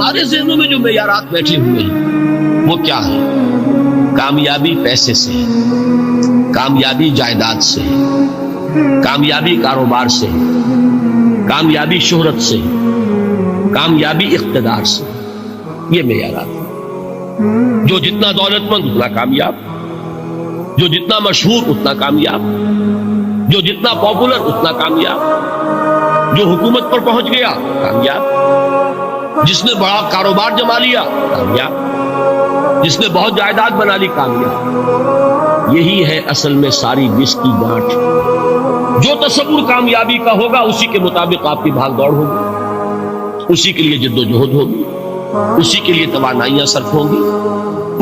ہمارے ذہنوں میں جو معیارات بیٹھے ہوئے ہیں وہ کیا ہے؟ کامیابی پیسے سے ہے، کامیابی جائیداد سے ہے، کامیابی کاروبار سے ہے، کامیابی شہرت سے ہے، کامیابی اقتدار سے ہے۔ یہ معیارات ہیں۔ جو جتنا دولت مند اتنا کامیاب، جو جتنا مشہور اتنا کامیاب، جو جتنا پاپولر اتنا کامیاب، جو حکومت پر پہنچ گیا کامیاب، جس نے بڑا کاروبار جما لیا کامیاب، جس نے بہت جائیداد بنا لی کامیاب۔ یہی ہے اصل میں ساری بس کی گانٹھ۔ جو تصور کامیابی کا ہوگا اسی کے مطابق آپ کی بھاگ دوڑ ہوگی، اسی کے لیے جد و جہد ہوگی، اسی کے لیے توانائیاں صرف ہوں گی،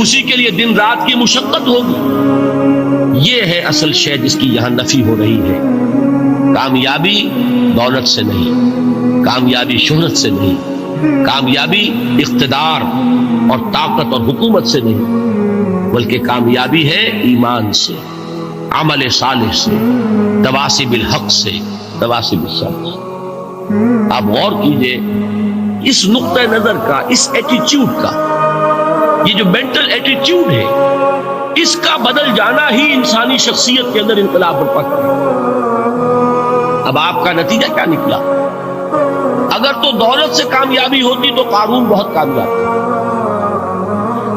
اسی کے لیے دن رات کی مشقت ہوگی۔ یہ ہے اصل شے جس کی یہاں نفی ہو رہی ہے۔ کامیابی دولت سے نہیں، کامیابی شہرت سے نہیں، کامیابی اقتدار اور طاقت اور حکومت سے نہیں، بلکہ کامیابی ہے ایمان سے، عمل صالح سے، تواصی بالحق سے، تواصی بالصبر سے۔ آپ غور کیجئے اس نقطہ نظر کا، اس ایٹیچیوڈ کا، یہ جو مینٹل ایٹیچیوڈ ہے، اس کا بدل جانا ہی انسانی شخصیت کے اندر انقلاب برپا کرے۔ اب آپ کا نتیجہ کیا نکلا؟ اگر تو دولت سے کامیابی ہوتی تو قارون بہت کامیاب تھا،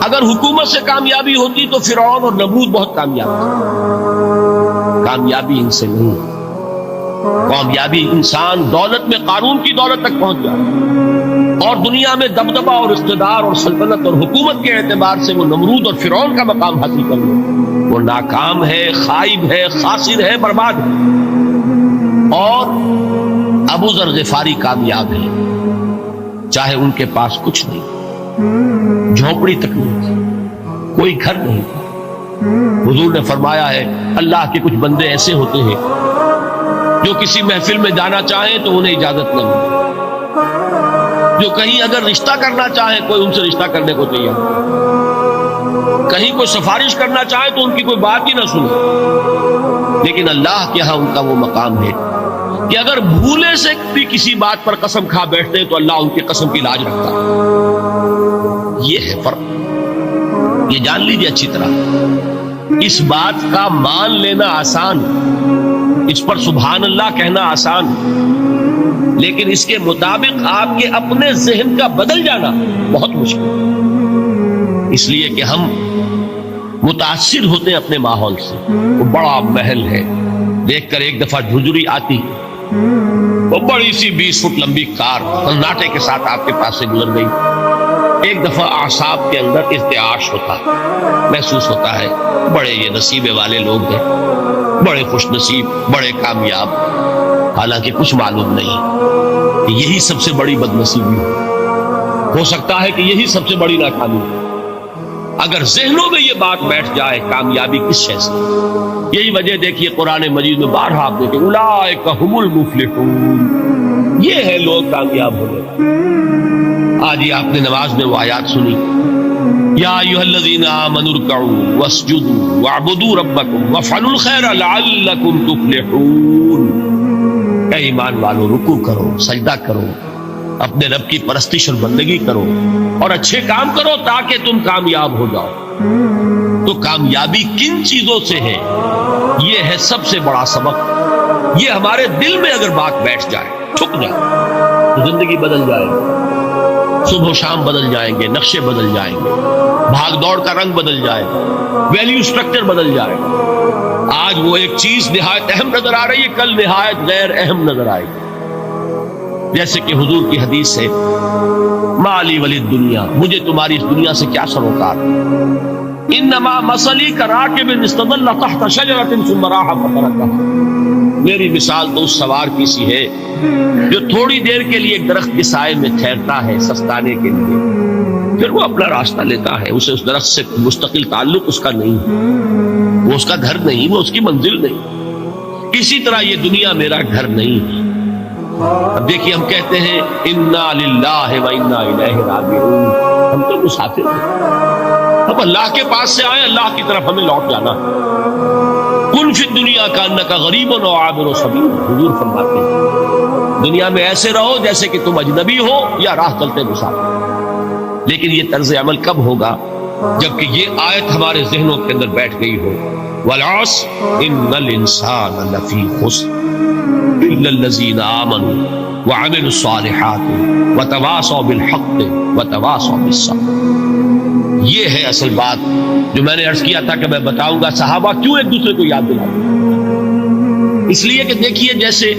اگر حکومت سے کامیابی ہوتی تو فرعون اور نمرود بہت کامیاب تھا۔ کامیابی ان سے نہیں، کامیابی انسان دولت میں قارون کی دولت تک پہنچ جائے اور دنیا میں دبدبہ اور اقتدار اور سلطنت اور حکومت کے اعتبار سے وہ نمرود اور فرعون کا مقام حاصل کر لے، وہ ناکام ہے، خائب ہے، خاسر ہے، برباد ہے۔ اور ابو ذر غفاری کامیاب ہے، چاہے ان کے پاس کچھ نہیں، جھونپڑی تک نہیں تھی، کوئی گھر نہیں تھا۔ حضور نے فرمایا ہے اللہ کے کچھ بندے ایسے ہوتے ہیں جو کسی محفل میں جانا چاہیں تو انہیں اجازت نہ ملے، جو کہیں اگر رشتہ کرنا چاہیں کوئی ان سے رشتہ کرنے کو تیار نہیں، کہیں کوئی سفارش کرنا چاہے تو ان کی کوئی بات ہی نہ سنے۔ لیکن اللہ کے ہاں ان کا وہ مقام ہے کہ اگر بھولے سے بھی کسی بات پر قسم کھا بیٹھتے ہیں تو اللہ ان کی قسم کی لاج رکھتا ہے۔ یہ ہے فرق، یہ جان لیجیے اچھی طرح۔ اس بات کا مان لینا آسان، اس پر سبحان اللہ کہنا آسان، لیکن اس کے مطابق آپ کے اپنے ذہن کا بدل جانا بہت مشکل، اس لیے کہ ہم متاثر ہوتے ہیں اپنے ماحول سے۔ وہ بڑا محل ہے، دیکھ کر ایک دفعہ جھجری آتی، وہ بڑی سی 20 فٹ لمبی کار سناٹے کے ساتھ آپ کے پاس سے گزر گئی۔ ایک دفعہ اعصاب کے اندر ارتعاش ہوتا، محسوس ہوتا ہے بڑے یہ نصیبے والے لوگ ہیں، بڑے خوش نصیب، بڑے کامیاب، حالانکہ کچھ معلوم نہیں کہ یہی سب سے بڑی بد نصیبی ہو سکتا ہے کہ یہی سب سے بڑی ناکامی ہے۔ اگر ذہنوں میں یہ بات بیٹھ جائے کامیابی کس شے سے، یہی وجہ دیکھیے قرآن مجید میں بارہا آپ دیکھیں اولئک هم المفلحون، یہ ہے لوگ کامیاب ہونے والے۔ آج ہی آپ نے نماز میں وہ آیات سنی، یا ایھا الذین آمنوا ارکعوا واسجدوا واعبدوا ربکم وافعلوا الخیر لعلکم تفلحون۔ اے ایمان والو، رکوع کرو، سجدہ کرو، اپنے رب کی پرستش اور بندگی کرو اور اچھے کام کرو تاکہ تم کامیاب ہو جاؤ۔ تو کامیابی کن چیزوں سے ہے؟ یہ ہے سب سے بڑا سبق۔ یہ ہمارے دل میں اگر بات بیٹھ جائے، ٹھک جائے، تو زندگی بدل جائے گی، صبح و شام بدل جائیں گے، نقشے بدل جائیں گے، بھاگ دوڑ کا رنگ بدل جائے گا، ویلیو سٹرکچر بدل جائے گا۔ آج وہ ایک چیز نہایت اہم نظر آ رہی ہے، کل نہایت غیر اہم نظر آئے گی۔ جیسے کہ حضور کی حدیث ہے مالی ولی دنیا، مجھے تمہاری اس دنیا سے کیا سروکار، انما مثلی کراکب استظل تحت شجرۃ ثم راح فترکها، میری مثال تو اس سوار کی سی ہے جو تھوڑی دیر کے لیے ایک درخت کے سائے میں ٹھہرتا ہے سستانے کے لیے، پھر وہ اپنا راستہ لیتا ہے، اسے اس درخت سے مستقل تعلق اس کا نہیں، وہ اس کا گھر نہیں، وہ اس کی منزل نہیں۔ اسی طرح یہ دنیا میرا گھر نہیں ہے۔ اب دیکھیے ہم کہتے ہیں انا للہ و انا الیہ راجعون، ہم تو مسافر ہیں، ہم اللہ کے پاس سے آئے، اللہ کی طرف ہمیں لوٹ جانا ہے۔ کن فی الدنیا کانک غریب و عابر سبیل، حضور فرماتے ہیں دنیا میں ایسے رہو جیسے کہ تم اجنبی ہو یا راہ چلتے مسافر۔ لیکن یہ طرز عمل کب ہوگا؟ جبکہ یہ آیت ہمارے ذہنوں کے اندر بیٹھ گئی ہو، والعصر ان الانسان لفی خسر الا الذین آمنوا وعملوا الصالحات وتواصوا بالحق وتواصوا بالصبر۔ یہ ہے اصل بات جو میں نے عرض کیا تھا کہ میں بتاؤں گا صحابہ کیوں ایک دوسرے کو یاد دلاتے۔ اس لیے کہ دیکھیے جیسے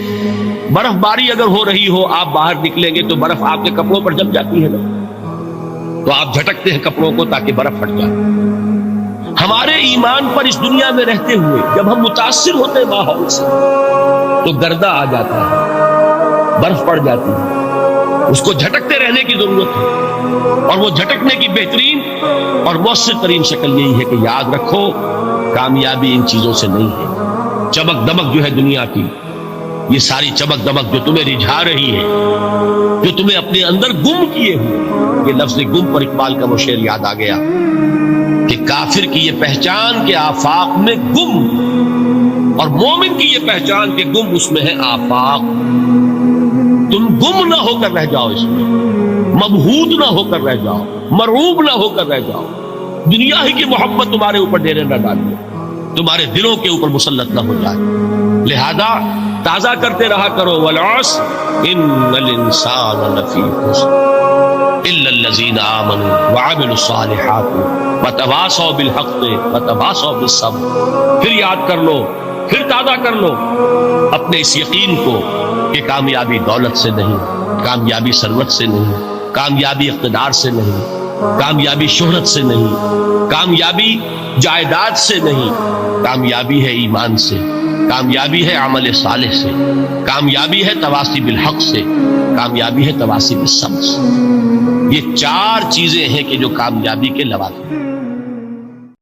برف باری اگر ہو رہی ہو، آپ باہر نکلیں گے تو برف آپ کے کپڑوں پر جم جاتی ہے نا، تو آپ جھٹکتے ہیں کپڑوں کو تاکہ برف ہٹ جائے۔ ہمارے ایمان پر اس دنیا میں رہتے ہوئے جب ہم متاثر ہوتے ہیں ماحول سے تو گردہ آ جاتا ہے، برف پڑ جاتی ہے، اس کو جھٹکتے رہنے کی ضرورت ہے، اور وہ جھٹکنے کی بہترین اور مؤثر ترین شکل یہی ہے کہ یاد رکھو کامیابی ان چیزوں سے نہیں ہے۔ چمک دمک جو ہے دنیا کی، یہ ساری چمک دمک جو تمہیں رجھا رہی ہے، جو تمہیں اپنے اندر گم کیے ہوئے، یہ لفظ گم پر اقبال کا وہ شعر یاد آ گیا کہ کافر کی یہ پہچان کے آفاق میں گم، اور مومن کی یہ پہچان کے گم اس میں ہے آفاق۔ تم گم نہ ہو کر رہ جاؤ، اس میں مبہوت نہ ہو کر رہ جاؤ، مرعوب نہ ہو کر رہ جاؤ، دنیا ہی کی محبت تمہارے اوپر ڈیرے نہ ڈالے، تمہارے دلوں کے اوپر مسلط نہ ہو جائے۔ لہذا تازہ کرتے رہا کرو، والعصر ان الانسان لفی خسر الا الذین آمنوا وعملوا الصالحات وتواصوا بالحق وتواصوا بالصبر۔ پھر یاد کر لو، پھر تازہ کر لو اپنے اس یقین کو کہ کامیابی دولت سے نہیں، کامیابی ثروت سے نہیں، کامیابی اقتدار سے نہیں، کامیابی شہرت سے نہیں، کامیابی جائیداد سے نہیں، کامیابی ہے ایمان سے، کامیابی ہے عمل صالح سے، کامیابی ہے تواصی بالحق سے، کامیابی ہے تواصی بالصبر سے۔ یہ چار چیزیں ہیں کہ جو کامیابی کے لوازم ہیں۔